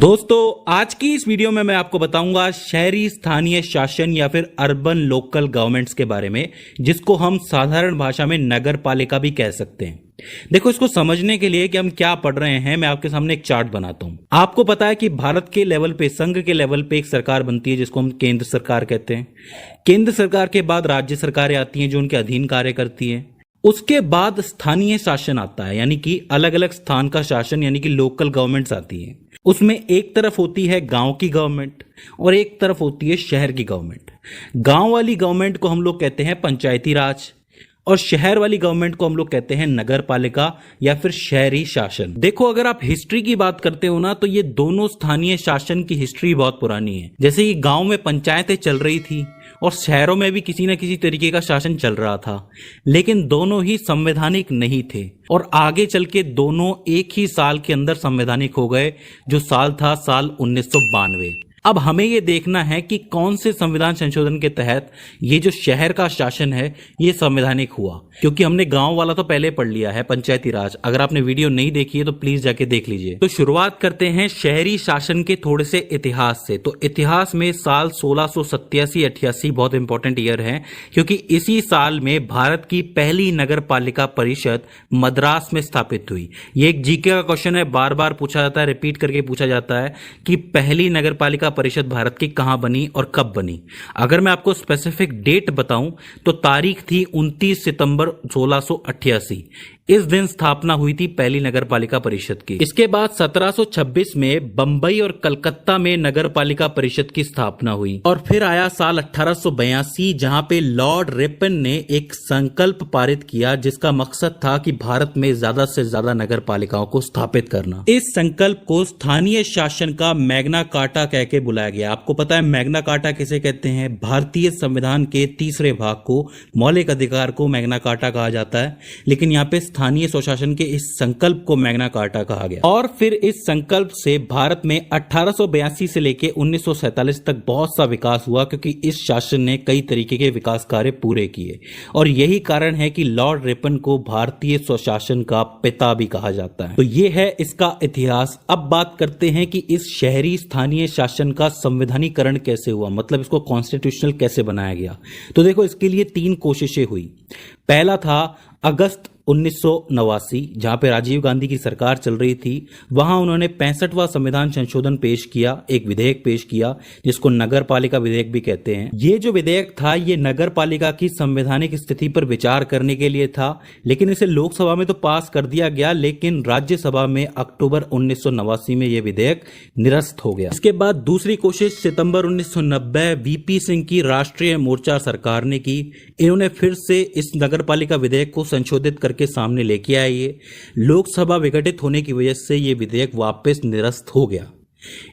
दोस्तों आज की इस वीडियो में मैं आपको बताऊंगा शहरी स्थानीय शासन या फिर अर्बन लोकल गवर्नमेंट्स के बारे में, जिसको हम साधारण भाषा में नगर पालिका भी कह सकते हैं। देखो, इसको समझने के लिए कि हम क्या पढ़ रहे हैं, मैं आपके सामने एक चार्ट बनाता हूं। आपको पता है कि भारत के लेवल पे, संघ के लेवल पे एक सरकार बनती है जिसको हम केंद्र सरकार कहते हैं। केंद्र सरकार के बाद राज्य सरकारें आती हैं जो उनके अधीन कार्य करती हैं। उसके बाद स्थानीय शासन आता है, यानी कि अलग अलग स्थान का शासन, यानी कि लोकल गवर्नमेंट्स आती हैं। उसमें एक तरफ होती है गांव की गवर्नमेंट और एक तरफ होती है शहर की गवर्नमेंट। गांव वाली गवर्नमेंट को हम लोग कहते हैं पंचायती राज और शहर वाली गवर्नमेंट को हम लोग कहते हैं नगर पालिका या फिर शहरी शासन। देखो, अगर आप हिस्ट्री की बात करते हो ना, तो ये दोनों स्थानीय शासन की हिस्ट्री बहुत पुरानी है। जैसे ये गांव में पंचायतें चल रही थी और शहरों में भी किसी न किसी तरीके का शासन चल रहा था, लेकिन दोनों ही संवैधानिक नहीं थे और आगे चल के दोनों एक ही साल के अंदर संवैधानिक हो गए, जो साल था साल 1992। अब हमें ये देखना है कि कौन से संविधान संशोधन के तहत ये जो शहर का शासन है ये संवैधानिक हुआ, क्योंकि हमने गांव वाला तो पहले पढ़ लिया है, पंचायती राज। अगर आपने वीडियो नहीं देखी है तो प्लीज जाके देख लीजिए। तो शुरुआत करते हैं शहरी शासन के थोड़े से इतिहास से। तो इतिहास में साल 1687-88 बहुत इंपॉर्टेंट ईयर है, क्योंकि इसी साल में भारत की पहली नगर पालिका परिषद मद्रास में स्थापित हुई। ये एक जीके का क्वेश्चन है, बार बार पूछा जाता है, रिपीट करके पूछा जाता है कि पहली नगर पालिका परिषद भारत की कहां बनी और कब बनी। अगर मैं आपको स्पेसिफिक डेट बताऊं तो तारीख थी 29 सितंबर 1688। इस दिन स्थापना हुई थी पहली नगर पालिका परिषद की। इसके बाद 1726 में बंबई और कलकत्ता में नगर पालिका परिषद की स्थापना हुई और फिर आया साल 1882, जहां पे लॉर्ड रिपन ने एक संकल्प पारित किया जिसका मकसद था कि भारत में ज्यादा से ज्यादा नगर पालिकाओं को स्थापित करना। इस संकल्प को स्थानीय शासन का मैग्ना कार्टा कह के बुलाया गया। आपको पता है मैग्ना कार्टा किसे कहते हैं? भारतीय संविधान के तीसरे भाग को, मौलिक अधिकार को मैग्ना कार्टा कहा जाता है, लेकिन यहाँ पे स्थानीय स्वशासन के इस संकल्प को मैग्ना कार्टा कहा गया। और फिर इस संकल्प से भारत में 1882 से लेकर 1947 तक बहुत सा विकास हुआ, क्योंकि इस शासन ने कई तरीके के विकास कार्य पूरे किए और यही कारण है कि लॉर्ड रिपन को भारतीय स्वशासन का पिता भी कहा जाता है। तो ये है इसका इतिहास। अब बात करते हैं कि इस शहरी स्थानीय शासन का संवैधानिकरण कैसे हुआ, मतलब इसको कॉन्स्टिट्यूशनल कैसे बनाया गया। तो देखो, इसके लिए 3 कोशिशें हुई। पहला था अगस्त 1989, जहां पे राजीव गांधी की सरकार चल रही थी। वहां उन्होंने 65वां संविधान संशोधन पेश किया, एक विधेयक पेश किया जिसको नगर पालिका विधेयक भी कहते हैं। ये जो विधेयक था ये नगर पालिका की संवैधानिक स्थिति पर विचार करने के लिए था, लेकिन इसे लोकसभा में तो पास कर दिया गया, लेकिन राज्यसभा में अक्टूबर 1989 में यह विधेयक निरस्त हो गया। इसके बाद दूसरी कोशिश सितंबर 1990 वीपी सिंह की राष्ट्रीय मोर्चा सरकार ने की। इन्होंने फिर से इस नगर पालिका विधेयक को संशोधित के सामने लेके आए। ये लोकसभा विघटित होने की वजह से ये विधेयक वापस निरस्त हो गया।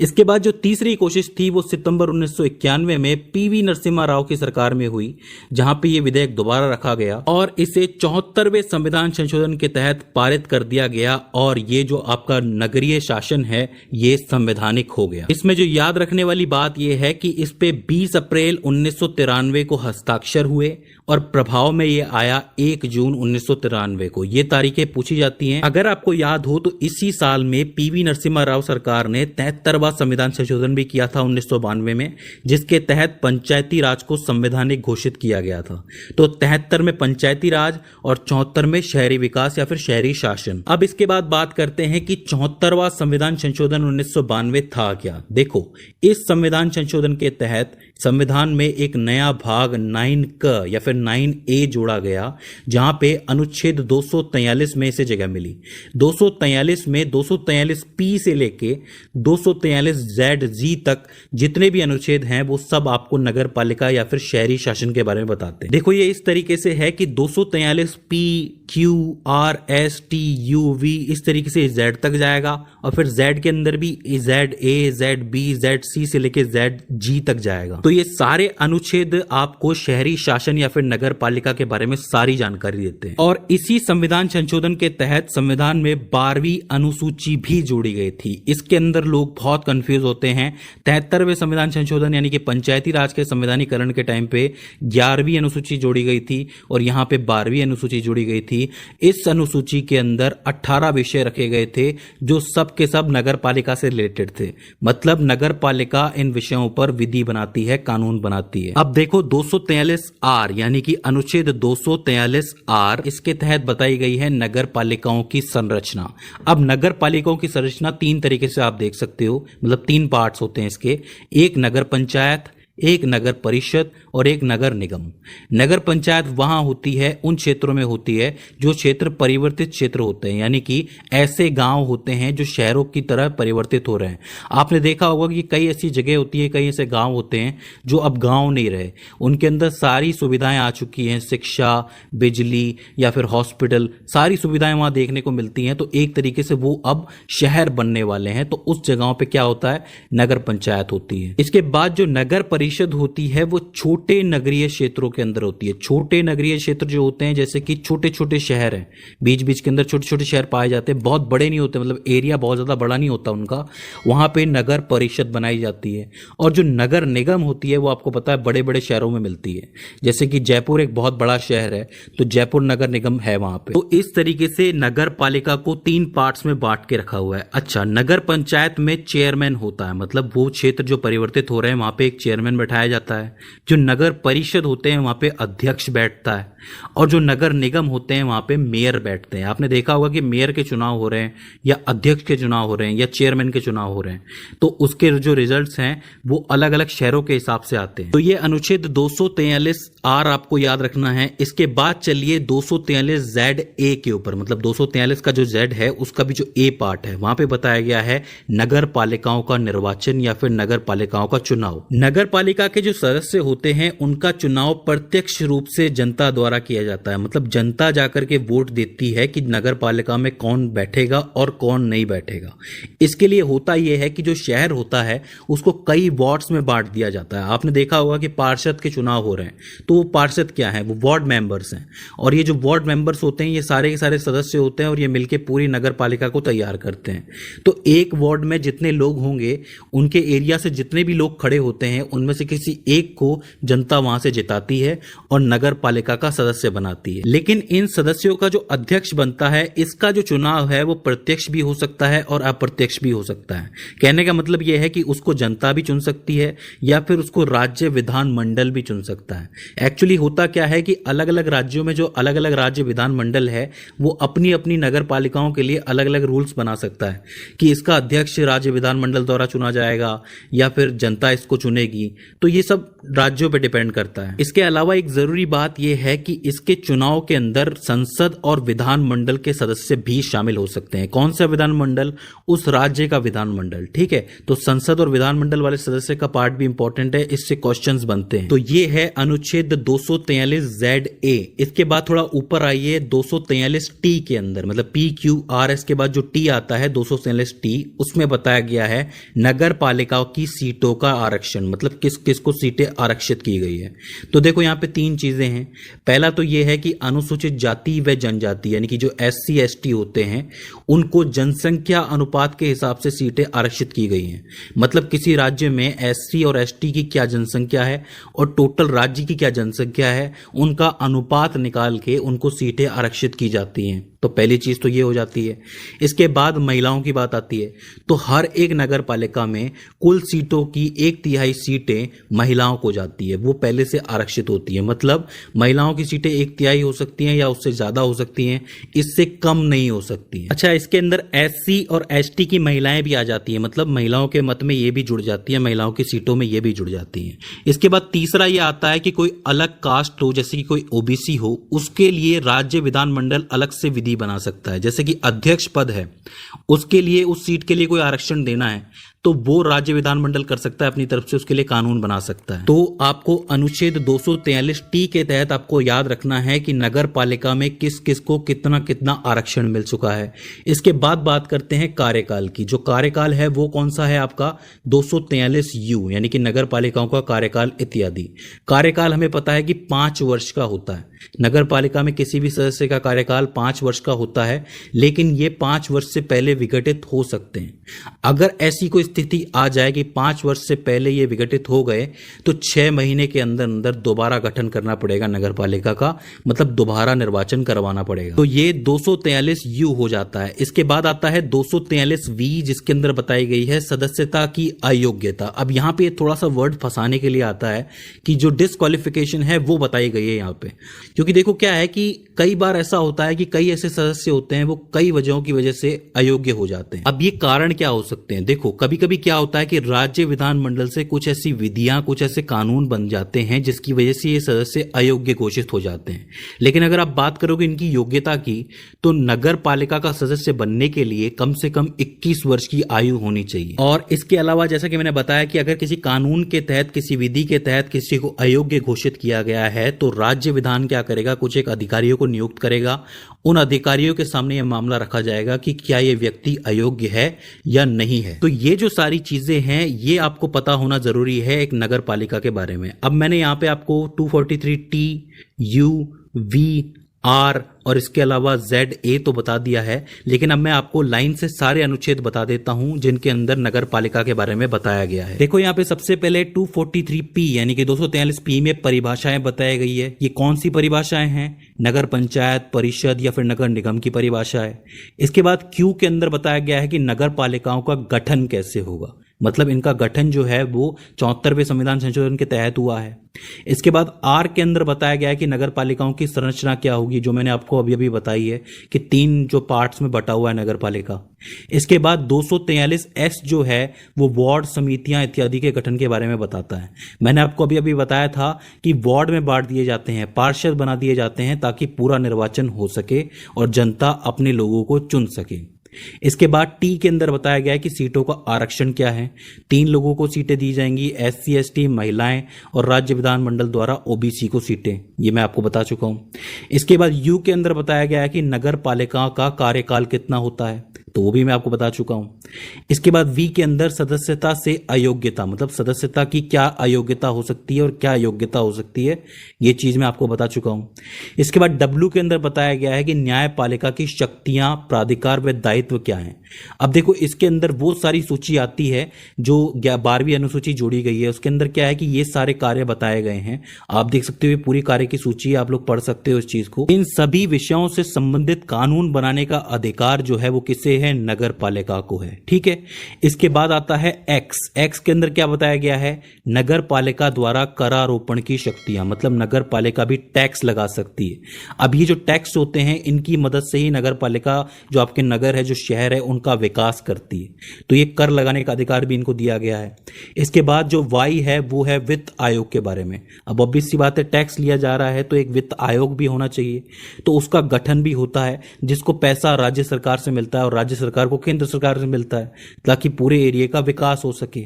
इसके बाद जो तीसरी कोशिश थी वो सितंबर 1991 में पीवी नरसिम्हा राव की सरकार में हुई, जहां पे ये विधेयक दोबारा रखा गया और इसे 74वें संविधान संशोधन के तहत पारित कर दिया गया और ये जो आपका नगरीय शासन है ये संवैधानिक हो गया। इसमें जो याद रखने वाली बात ये है कि इस पे 20 अप्रैल 1993 को हस्ताक्षर हुए और प्रभाव में ये आया 1 जून 1993 को। ये तारीखें पूछी जाती हैं। अगर आपको याद हो तो इसी साल में पीवी नरसिम्हा राव सरकार ने 73वां संविधान संशोधन भी किया था 1992 में, जिसके तहत पंचायती राज को संवैधानिक घोषित किया गया था। तो 73 में पंचायती राज और 74 में शहरी विकास या फिर शहरी शासन। अब इसके बाद बात करते हैं कि 74वां संविधान संशोधन 1992 था क्या। देखो, इस संविधान संशोधन के तहत संविधान में एक नया भाग 9क या फिर 9A जोड़ा गया, जहां पे अनुच्छेद 243 में इसे जगह मिली। 243 में 243P से लेके 243ZG तक जितने भी अनुच्छेद हैं वो सब आपको नगर पालिका या फिर शहरी शासन के बारे में बताते हैं। देखो, ये इस तरीके से है कि 243P, Q, R, S, T, U, V इस तरीके से Z तक जाएगा और फिर Z के अंदर भी ZA, ZB, ZC से लेके ZG तक जाएगा। तो ये सारे अनुच्छेद आपको शहरी शासन या फिर नगर पालिका के बारे में सारी जानकारी देते हैं। और इसी संविधान संशोधन के तहत संविधान में 12वीं अनुसूची भी जोड़ी गई थी। इसके अंदर लोग बहुत कंफ्यूज होते हैं। 73वें संविधान संशोधन यानी कि पंचायती राज के संवैधानिकरण के टाइम पे 11वीं अनुसूची जोड़ी गई थी और यहाँ पे 12वीं अनुसूची जोड़ी गई थी। थी, इस अनुसूची के अंदर 18 विषय रखे गए थे जो सब के सब नगर पालिका से रिलेटेड थे। मतलब नगर पालिका इन विषयों पर विधि बनाती है, कानून बनाती है। अब देखो 243 आर यानी कि अनुच्छेद 243 आर, इसके तहत बताई गई है नगर पालिकाओं की संरचना। अब नगर पालिकाओं की संरचना 3 तरीके से आप देख सकते हो, मतलब 3 पार्ट्स होते हैं इसके। एक नगर पंचायत, एक नगर परिषद और एक नगर निगम। नगर पंचायत वहां होती है, उन क्षेत्रों में होती है जो क्षेत्र परिवर्तित क्षेत्र होते हैं, यानी कि ऐसे गांव होते हैं जो शहरों की तरह परिवर्तित हो रहे हैं। आपने देखा होगा कि कई ऐसी जगह होती है, कई ऐसे गांव होते हैं जो अब गांव नहीं रहे, उनके अंदर सारी सुविधाएं आ चुकी हैं, शिक्षा, बिजली या फिर हॉस्पिटल, सारी सुविधाएं वहां देखने को मिलती हैं। तो एक तरीके से वो अब शहर बनने वाले हैं, तो उस जगहों पे क्या होता है, नगर पंचायत होती है। इसके बाद जो नगर परिषद होती है वो छोटे नगरीय क्षेत्रों के अंदर होती है। छोटे नगरीय क्षेत्र जो होते हैं, जैसे कि छोटे छोटे शहर हैं, बीच बीच के अंदर छोटे छोटे शहर पाए जाते हैं, बहुत बड़े नहीं होते, मतलब एरिया बहुत ज्यादा बड़ा नहीं होता उनका, वहां पे नगर परिषद बनाई जाती है। और जो नगर निगम होती है वो आपको पता है बड़े बड़े शहरों में मिलती है, जैसे कि जयपुर एक बहुत बड़ा शहर है तो जयपुर नगर निगम है वहां पे। तो इस तरीके से नगर पालिका को 3 पार्ट्स में बांट के रखा हुआ है। अच्छा, नगर पंचायत में चेयरमैन होता है, मतलब वो क्षेत्र जो परिवर्तित हो रहे हैं वहां पे एक चेयरमैन बैठाया जाता है। जो नगर परिषद होते हैं वहां पे अध्यक्ष बैठता है, और जो नगर निगम होते हैं वहां पे मेयर बैठते हैं। आपने देखा होगा कि मेयर के चुनाव हो रहे हैं या अध्यक्ष के चुनाव हो रहे हैं या चेयरमैन के चुनाव हो रहे हैं, तो उसके जो रिजल्ट्स हैं वो अलग अलग शहरों के हिसाब से आते हैं। तो ये अनुच्छेद 243 आर आपको याद रखना है। इसके बाद चलिए 243 जेड ए के ऊपर, मतलब 243 का जो जेड है उसका भी जो ए पार्ट है, वहां पे बताया गया है नगर पालिकाओं का निर्वाचन या फिर नगर पालिकाओं का चुनाव। नगर पालिका के जो सदस्य होते हैं उनका चुनाव प्रत्यक्ष रूप से जनता द्वारा किया जाता है, मतलब जनता जाकर के वोट देती है कि नगर पालिका में कौन बैठेगा और कौन नहीं बैठेगा। इसके लिए होता यह है कि जो शहर होता है उसको कई वार्ड्स में बांट दिया जाता है। आपने देखा होगा कि पार्षद के चुनाव हो रहे हैं, तो वो पार्षद क्या है, वो वार्ड मेंबर्स हैं, और ये जो वार्ड मेंबर्स होते हैं ये सारे के सारे सदस्य होते हैं और ये मिलके पूरी नगर पालिका को तैयार करते हैं। तो एक वार्ड में जितने लोग होंगे, उनके एरिया से जितने भी लोग खड़े होते हैं, उनमें से किसी एक को जनता वहां से जिताती है और नगर पालिका का सदस्य बनाती है। लेकिन इन सदस्यों का जो अध्यक्ष बनता है, इसका जो चुनाव है वो प्रत्यक्ष भी हो सकता है और अप्रत्यक्ष भी हो सकता है। कहने का मतलब यह है कि उसको जनता भी चुन सकती है या फिर उसको राज्य विधानमंडल भी चुन सकता है। एक्चुअली होता क्या है कि अलग अलग राज्यों में जो अलग अलग राज्य विधानमंडल है वो अपनी अपनी नगर पालिकाओं के लिए अलग अलग रूल्स बना सकता है कि इसका अध्यक्ष राज्य विधानमंडल द्वारा चुना जाएगा या फिर जनता इसको चुनेगी। तो ये सब राज्यों पे डिपेंड करता है। इसके अलावा एक जरूरी बात यह है कि इसके चुनाव के अंदर संसद और विधानमंडल के सदस्य भी शामिल हो सकते हैं। कौन सा विधानमंडल? उस राज्य का विधानमंडल, ठीक है। तो संसद और विधानमंडल वाले सदस्य का पार्ट भी इंपॉर्टेंट है, इससे क्वेश्चंस बनते हैं। तो ये है अनुच्छेद 243 जेड ए। इसके बाद थोड़ा ऊपर आइए 243 टी के अंदर, मतलब पी क्यू आर एस के बाद जो टी आता है 243 टी, उसमें बताया गया है नगर पालिकाओं की सीटों का आरक्षण, मतलब किस किस को सीटें आरक्षित की गई है। तो देखो यहाँ पे 3 चीजें हैं। पहला तो ये है कि अनुसूचित जाति व जनजाति यानी कि जो SC ST होते हैं उनको जनसंख्या अनुपात के हिसाब से सीटें आरक्षित की गई हैं। मतलब किसी राज्य में SC और ST की क्या जनसंख्या है और टोटल राज्य की क्या जनसंख्या है, उनका अनुपात निकाल के उनको सीटें आरक्षित की जाती हैं। तो पहली चीज तो ये हो जाती है। इसके बाद महिलाओं की बात आती है। तो हर एक नगर पालिका में कुल सीटों की 1/3 सीटें महिलाओं को जाती है, वो पहले से आरक्षित होती है। मतलब महिलाओं की सीटें 1/3 हो सकती हैं या उससे ज्यादा हो सकती हैं, इससे कम नहीं हो सकती हैं। अच्छा, इसके अंदर SC और ST की महिलाएं भी आ जाती है, मतलब महिलाओं के मत में ये भी जुड़ जाती है, महिलाओं की सीटों में ये भी जुड़ जाती है। इसके बाद तीसरा ये आता है कि कोई अलग कास्ट हो, जैसे कि कोई OBC हो, उसके लिए राज्य विधानमंडल अलग से विधि बना सकता है। जैसे कि अध्यक्ष पद है, उसके लिए उस सीट के लिए कोई आरक्षण देना है तो वो राज्य विधानमंडल कर सकता है अपनी तरफ से, उसके लिए कानून बना सकता है। तो आपको अनुच्छेद 243 टी के तहत आपको याद रखना है कि नगर पालिका में किस किस को कितना कितना आरक्षण मिल चुका है। इसके बाद बात करते हैं कार्यकाल की। जो कार्यकाल है वो कौन सा है आपका? 243 यू यानी कि नगर पालिकाओं का कार्यकाल इत्यादि। कार्यकाल हमें पता है कि 5 वर्ष का होता है। नगर पालिका में किसी भी सदस्य का कार्यकाल 5 वर्ष का होता है, लेकिन ये 5 वर्ष से पहले विघटित हो सकते हैं। अगर ऐसी कोई स्थिति आ जाए कि 5 वर्ष से पहले ये विघटित हो गए तो 6 महीने के अंदर अंदर दोबारा गठन करना पड़ेगा नगर पालिका का, मतलब दोबारा निर्वाचन करवाना पड़ेगा। तो ये 243 यू हो जाता है। इसके बाद आता है 243 वी, जिसके अंदर बताई गई है सदस्यता की अयोग्यता। अब यहाँ पे थोड़ा सा वर्ड फंसाने के लिए आता है कि जो डिस्क्वालिफिकेशन है वो बताई गई है यहाँ पे, क्योंकि देखो क्या है कि कई बार ऐसा होता है कि कई ऐसे सदस्य होते हैं वो कई वजहों की वजह से अयोग्य हो जाते हैं। अब ये कारण क्या हो सकते हैं? देखो कभी कभी क्या होता है कि राज्य विधानमंडल से कुछ ऐसी विधियां, कुछ ऐसे कानून बन जाते हैं जिसकी वजह से ये सदस्य अयोग्य घोषित हो जाते हैं। लेकिन अगर आप बात करोगे इनकी योग्यता की, तो नगर पालिका का सदस्य बनने के लिए कम से कम 21 वर्ष की आयु होनी चाहिए। और इसके अलावा जैसा कि मैंने बताया कि अगर किसी कानून के तहत, किसी विधि के तहत किसी को अयोग्य घोषित किया गया है तो राज्य विधान क्या करेगा, कुछ एक अधिकारियों को नियुक्त करेगा। उन अधिकारियों के सामने यह मामला रखा जाएगा कि क्या यह व्यक्ति अयोग्य है या नहीं है। तो ये जो सारी चीजें हैं ये आपको पता होना जरूरी है एक नगर पालिका के बारे में। अब मैंने यहां पे आपको 243T, U, V, R और इसके अलावा ZA तो बता दिया है, लेकिन अब मैं आपको लाइन से सारे अनुच्छेद बता देता हूं जिनके अंदर नगर पालिका के बारे में बताया गया है। देखो यहाँ पे सबसे पहले 243P यानी कि 243P में परिभाषाएं बताई गई है। ये कौन सी परिभाषाएं हैं? नगर पंचायत, परिषद या फिर नगर निगम की परिभाषा है। इसके बाद Q के अंदर बताया गया है कि नगर पालिकाओं का गठन कैसे होगा, मतलब इनका गठन जो है वो 74वें संविधान संशोधन के तहत हुआ है। इसके बाद R के अंदर बताया गया है कि नगर पालिकाओं की संरचना क्या होगी, जो मैंने आपको अभी अभी बताई है कि 3 जो पार्ट्स में बटा हुआ है नगर पालिका। इसके बाद 243S जो है वो वार्ड, समितियां इत्यादि के गठन के बारे में बताता है। मैंने आपको अभी अभी बताया था कि वार्ड में बांट दिए जाते हैं, पार्षद बना दिए जाते हैं ताकि पूरा निर्वाचन हो सके और जनता अपने लोगों को चुन सके। इसके बाद T के अंदर बताया गया है कि सीटों का आरक्षण क्या है। 3 लोगों को सीटें दी जाएंगी, SC, ST, महिलाएं और राज्य विधानमंडल द्वारा OBC को सीटें, ये मैं आपको बता चुका हूं। इसके बाद U के अंदर बताया गया है कि नगर पालिका का कार्यकाल कितना होता है, तो वो भी मैं आपको बता चुका हूं। इसके बाद V के अंदर सदस्यता से अयोग्यता, मतलब सदस्यता की क्या अयोग्यता हो सकती है और क्या योग्यता हो सकती है, ये चीज मैं आपको बता चुका हूं। इसके बाद W के अंदर बताया गया है कि न्यायपालिका की शक्तियां, प्राधिकार व दायित्व क्या हैं। अब देखो इसके अंदर वो सारी सूची आती है जो 12वीं अनुसूची जोड़ी गई है, उसके अंदर क्या है कि ये सारे कार्य बताए गए हैं। आप देख सकते हो पूरी कार्य की सूची, आप लोग पढ़ सकते हो इस चीज को। इन सभी विषयों से संबंधित कानून बनाने का अधिकार जो है वो किसे है? नगर पालिका को है। ठीक है। इसके बाद आता है X के अंदर क्या बताया गया है? नगर पालिका द्वारा करारोपण की शक्तियां, मतलब नगर पालिका भी टैक्स लगा सकती है। अब ये जो टैक्स होते हैं इनकी मदद से ही नगर पालिका, जो आपके नगर है, जो शहर है, उनका विकास करती है। तो ये कर लगाने का अधिकार भी इनको दिया गया है। इसके बाद जो Y है वो है वित्त आयोग के बारे में। अब ऑब्वियस सी बात है, टैक्स लिया जा रहा है तो एक वित्त आयोग भी होना चाहिए, तो उसका गठन भी होता है जिसको पैसा राज्य सरकार से मिलता है और राज्य सरकार को केंद्र सरकार से मिलता है ताकि पूरे एरिया का विकास हो सके।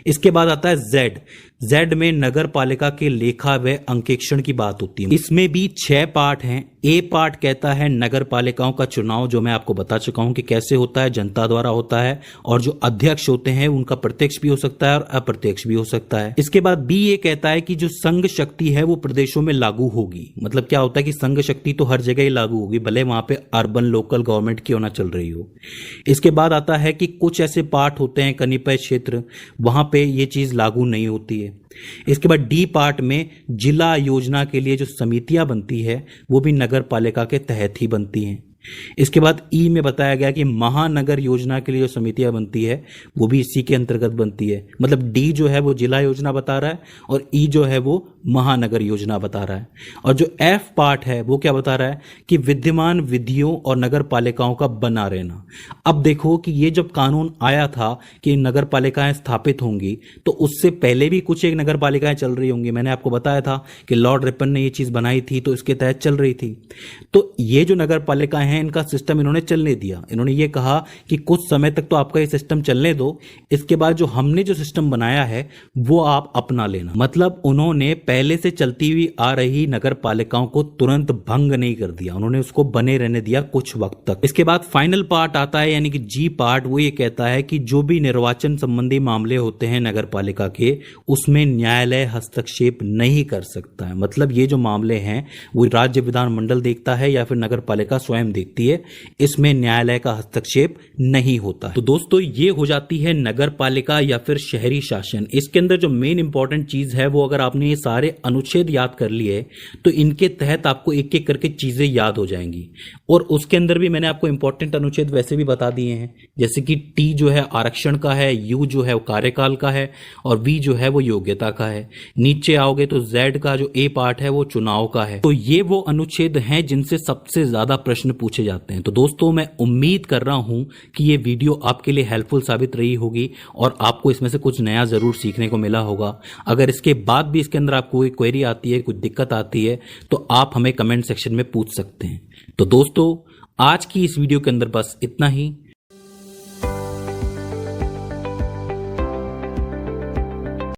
इसके बाद आता है Z में नगर पालिका के लेखा व अंकेक्षण की बात होती है। इसमें भी 6 पार्ट हैं। A पार्ट कहता है नगर पालिकाओं का चुनाव, जो मैं आपको बता चुका हूं कि कैसे होता है, जनता द्वारा होता है, और जो अध्यक्ष होते हैं उनका प्रत्यक्ष भी हो सकता है और अप्रत्यक्ष भी हो सकता है। इसके बाद B ये कहता है कि जो संघ शक्ति है वो प्रदेशों में लागू होगी, मतलब क्या होता है कि संघ शक्ति तो हर जगह ही लागू होगी, भले वहां पे अर्बन लोकल गवर्नमेंट क्यों ना चल रही हो। इसके बाद आता है कि कुछ ऐसे पार्ट होते हैं कनिपय क्षेत्र, वहां पे ये चीज लागू नहीं होती है। इसके बाद D पार्ट में जिला योजना के लिए जो समितियां बनती है वो भी नगर पालिका के तहत ही बनती हैं। इसके बाद E में बताया गया कि महानगर योजना के लिए जो समितियां बनती है वो भी इसी के अंतर्गत बनती है। मतलब D जो है वो जिला योजना बता रहा है और E जो है वो महानगर योजना बता रहा है। और जो F पार्ट है वो क्या बता रहा है कि विद्यमान विधियों और नगर पालिकाओं का बना रहना। अब देखो कि ये जब कानून आया था कि नगर पालिकाएं स्थापित होंगी, तो उससे पहले भी कुछ एक नगर पालिकाएं चल रही होंगी। मैंने आपको बताया था कि लॉर्ड रिपन ने ये चीज बनाई थी तो इसके तहत चल रही थी। तो ये जो नगर पालिकाएं हैं इनका सिस्टम इन्होंने चलने दिया। इन्होंने ये कहा कि कुछ समय तक तो आपका ये सिस्टम चलने दो, इसके बाद जो हमने जो सिस्टम बनाया है वो आप अपना लेना। मतलब उन्होंने पहले से चलती हुई आ रही नगर पालिकाओं को तुरंत भंग नहीं कर दिया, उन्होंने उसको बने रहने दिया कुछ वक्त तक। इसके बाद फाइनल पार्ट आता है यानी कि G पार्ट, वो ये कहता है कि जो भी निर्वाचन संबंधी मामले होते हैं नगर पालिका के, उसमें न्यायालय हस्तक्षेप नहीं कर सकता है। मतलब ये जो मामले हैं वो राज्य विधानमंडल देखता है या फिर नगर पालिका स्वयं देखती है। देखती है, इसमें न्यायालय का हस्तक्षेप नहीं होता। तो दोस्तों ये हो जाती है नगर पालिका या फिर शहरी शासन। इसके अंदर जो मेन इंपॉर्टेंट चीज है वो अगर आपने ये सारे अनुच्छेद याद कर लिए तो इनके तहत आपको एक एक करके चीजें याद हो जाएंगी। और उसके अंदर भी मैंने आपको इंपॉर्टेंट अनुच्छेद वैसे भी बता दिए हैं, जैसे कि टी जो है आरक्षण का है, यू जो है वो कार्यकाल का है और वी जो है वो योग्यता का है। नीचे आओगे तो जेड का जो ए पार्ट है वो चुनाव का है। तो ये वो अनुच्छेद हैं जिनसे सबसे ज्यादा प्रश्न पूछे जाते हैं। तो दोस्तों मैं उम्मीद कर रहा हूं कि ये वीडियो आपके लिए हेल्पफुल साबित रही होगी और आपको इसमें से कुछ नया जरूर सीखने को मिला होगा। अगर इसके बाद भी इसके अंदर आपको कोई क्वेरी आती है, कुछ दिक्कत आती है तो आप हमें कमेंट सेक्शन में पूछ सकते हैं। तो दोस्तों आज की इस वीडियो के अंदर बस इतना ही।